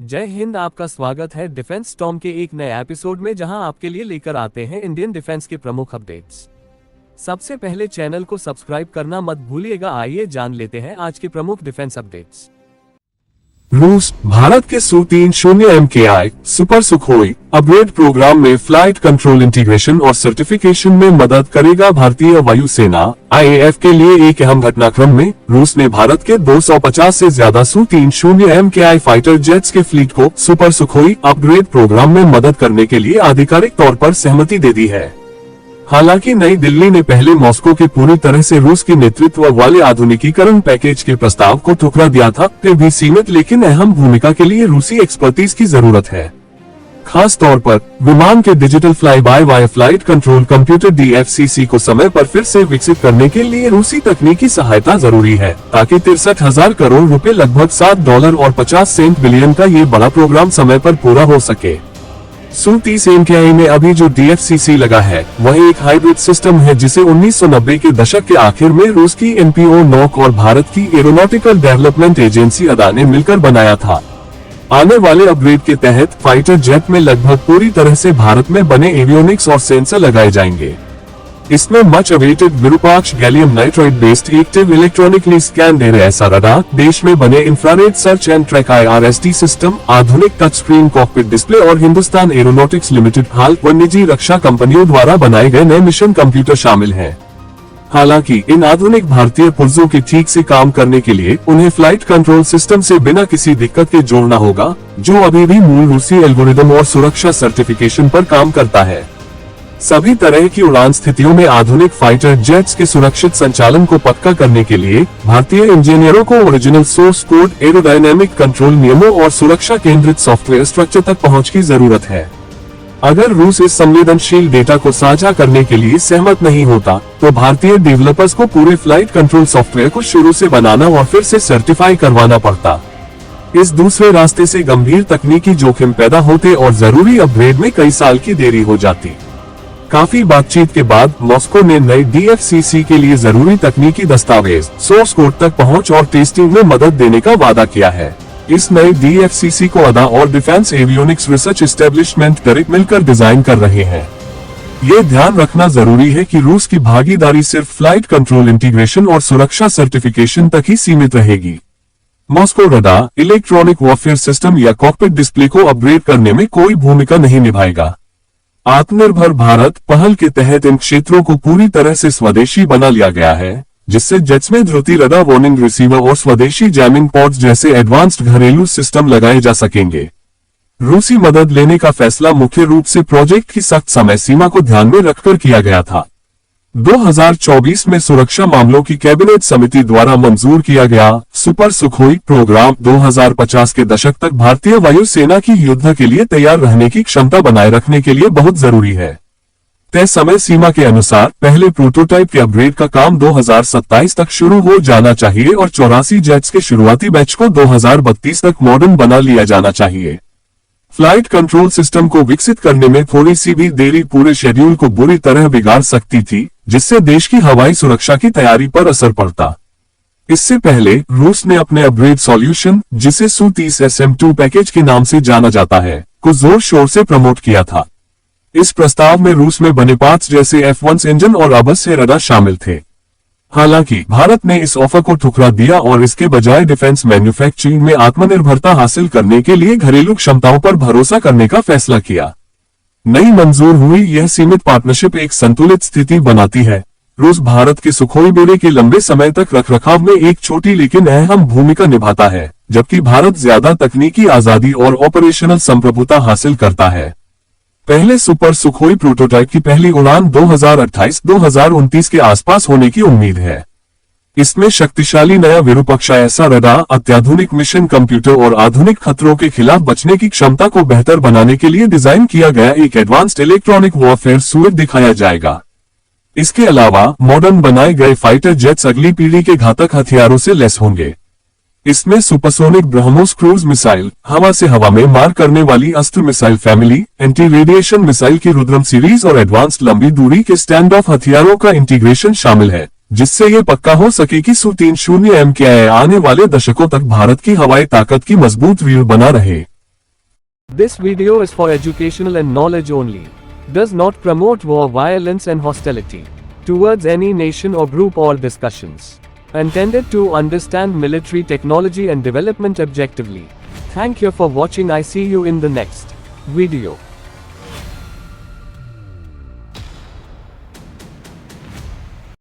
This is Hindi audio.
जय हिंद। आपका स्वागत है डिफेंस स्टॉर्म के एक नए एपिसोड में, जहां आपके लिए लेकर आते हैं इंडियन डिफेंस के प्रमुख अपडेट्स। सबसे पहले चैनल को सब्सक्राइब करना मत भूलिएगा। आइए जान लेते हैं आज के प्रमुख डिफेंस अपडेट्स। रूस भारत के Su-30 MKI super Sukhoi upgrade programme में फ्लाइट कंट्रोल इंटीग्रेशन और सर्टिफिकेशन में मदद करेगा। भारतीय वायुसेना IAF के लिए एक अहम घटनाक्रम में रूस ने भारत के 250 से ज्यादा Su-30 MKI फाइटर जेट्स के फ्लीट को सुपर सुखोई अपग्रेड प्रोग्राम में मदद करने के लिए आधिकारिक तौर पर सहमति दे दी है। हालांकि नई दिल्ली ने पहले मॉस्को के पूरी तरह से रूस के नेतृत्व वाले आधुनिकीकरण पैकेज के प्रस्ताव को ठुकरा दिया था, फिर भी सीमित लेकिन अहम भूमिका के लिए रूसी एक्सपर्टीज की जरूरत है। खास तौर पर विमान के digital fly by wire flight control computer DFCC को समय पर फिर से विकसित करने के लिए रूसी तकनीकी सहायता जरूरी है, ताकि 63,000 करोड़ रुपए लगभग $7 और 50 बिलियन का ये बड़ा प्रोग्राम समय पर पूरा हो सके। Su-30 MKI में अभी जो DFCC लगा है वह एक हाइब्रिड सिस्टम है, जिसे 1990 के दशक के आखिर में रूस की NPO नोक और भारत की एरोनॉटिकल डेवलपमेंट एजेंसी अदा ने मिलकर बनाया था। आने वाले अपग्रेड के तहत फाइटर जेट में लगभग पूरी तरह से भारत में बने एवियोनिक्स और सेंसर लगाए जाएंगे। इसमें much awaited Virupaksha gallium nitride based active electronically scan ऐसा रडार, देश में बने infrared search and track IRST system, आधुनिक टच स्क्रीन कॉकपिट डिस्प्ले और हिंदुस्तान एरोनॉटिक्स लिमिटेड हाल व निजी रक्षा कंपनियों द्वारा बनाए गए नए मिशन कंप्यूटर शामिल हैं। हालांकि इन आधुनिक भारतीय पुर्जों के ठीक से काम करने के लिए उन्हें फ्लाइट कंट्रोल सिस्टम से बिना किसी दिक्कत के जोड़ना होगा, जो अभी भी मूल रूसी एल्गोरिदम और सुरक्षा सर्टिफिकेशन पर काम करता है। सभी तरह की उड़ान स्थितियों में आधुनिक फाइटर जेट्स के सुरक्षित संचालन को पक्का करने के लिए भारतीय इंजीनियरों को original source code, aerodynamic control नियमों और सुरक्षा केंद्रित सॉफ्टवेयर स्ट्रक्चर तक पहुंच की जरूरत है। अगर रूस इस संवेदनशील डेटा को साझा करने के लिए सहमत नहीं होता, तो भारतीय डेवलपर्स को पूरे फ्लाइट कंट्रोल सॉफ्टवेयर को शुरू से बनाना और फिर से सर्टिफाई करवाना पड़ता। इस दूसरे रास्ते से गंभीर तकनीकी जोखिम पैदा होते और जरूरी अपग्रेड में कई साल की देरी हो जाती। काफी बातचीत के बाद मॉस्को ने नए DFCC के लिए जरूरी तकनीकी दस्तावेज, सोर्स कोड तक पहुंच और टेस्टिंग में मदद देने का वादा किया है। इस नए DFCC को अदा और defence avionics research establishment direct मिलकर डिजाइन कर रहे हैं। ये ध्यान रखना जरूरी है कि रूस की भागीदारी सिर्फ फ्लाइट कंट्रोल इंटीग्रेशन और सुरक्षा सर्टिफिकेशन तक ही सीमित रहेगी। Moscow radar, electronic warfare system या कॉकपिट डिस्प्ले को अपग्रेड करने में कोई भूमिका नहीं निभाएगा। आत्मनिर्भर भारत पहल के तहत इन क्षेत्रों को पूरी तरह से स्वदेशी बना लिया गया है, जिससे जेट्स में ध्रुति रडार, वार्निंग रिसीवर और स्वदेशी जैमिंग पॉड्स जैसे एडवांस्ड घरेलू सिस्टम लगाए जा सकेंगे। रूसी मदद लेने का फैसला मुख्य रूप से प्रोजेक्ट की सख्त समय सीमा को ध्यान में रखकर किया गया था। 2024 में सुरक्षा मामलों की कैबिनेट समिति द्वारा मंजूर किया गया सुपर सुखोई प्रोग्राम 2050 के दशक तक भारतीय वायुसेना की युद्ध के लिए तैयार रहने की क्षमता बनाए रखने के लिए बहुत जरूरी है। तय समय सीमा के अनुसार पहले प्रोटोटाइप के अपग्रेड का काम 2027 तक शुरू हो जाना चाहिए और 84 जेट्स के शुरुआती बैच को 2032 तक मॉडर्न बना लिया जाना चाहिए। फ्लाइट कंट्रोल सिस्टम को विकसित करने में थोड़ी सी भी देरी पूरे शेड्यूल को बुरी तरह बिगाड़ सकती थी, जिससे देश की हवाई सुरक्षा की तैयारी पर असर पड़ता। इससे पहले रूस ने अपने अपग्रेड सॉल्यूशन, जिसे Su-30 SM2 पैकेज के नाम से जाना जाता है, को जोर शोर से प्रमोट किया था। इस प्रस्ताव में रूस में बने पार्ट्स जैसे F1 इंजन और अबस से रडार शामिल थे। हालांकि भारत ने इस ऑफर को ठुकरा दिया और इसके बजाय डिफेंस मैन्युफैक्चरिंग में आत्मनिर्भरता हासिल करने के लिए घरेलू क्षमताओं पर भरोसा करने का फैसला किया। नई मंजूर हुई यह सीमित पार्टनरशिप एक संतुलित स्थिति बनाती है। रूस भारत के सुखोई बेड़े के लंबे समय तक रखरखाव में एक छोटी लेकिन अहम भूमिका निभाता है, जबकि भारत ज्यादा तकनीकी आजादी और ऑपरेशनल संप्रभुता हासिल करता है। पहले सुपर सुखोई प्रोटोटाइप की पहली उड़ान 2028-2029 के आसपास होने की उम्मीद है। इसमें शक्तिशाली नया विरूपक्षा ऐसा रडार, अत्याधुनिक मिशन कंप्यूटर और आधुनिक खतरों के खिलाफ बचने की क्षमता को बेहतर बनाने के लिए डिजाइन किया गया एक एडवांस्ड इलेक्ट्रॉनिक वॉरफेयर सूट दिखाया जाएगा। इसके अलावा मॉडर्न बनाए गए फाइटर जेट्स अगली पीढ़ी के घातक हथियारों से लैस होंगे। इसमें सुपरसोनिक ब्रह्मोस क्रूज मिसाइल, हवा से हवा में मार करने वाली अस्त्र missile family, anti radiation missile की रुद्रम सीरीज और एडवांस्ड लंबी दूरी के स्टैंड ऑफ हथियारों का इंटीग्रेशन शामिल है, जिससे ये पक्का हो सके कि Su-30 MKI आने वाले दशकों तक भारत की हवाई ताकत की मजबूत रीढ़ बना रहे। This video is for educational and knowledge only. Does not promote war, violence and hostility towards any nation or group or discussions. Intended to understand military technology and development objectively. Thank you for watching. I see you in the next video.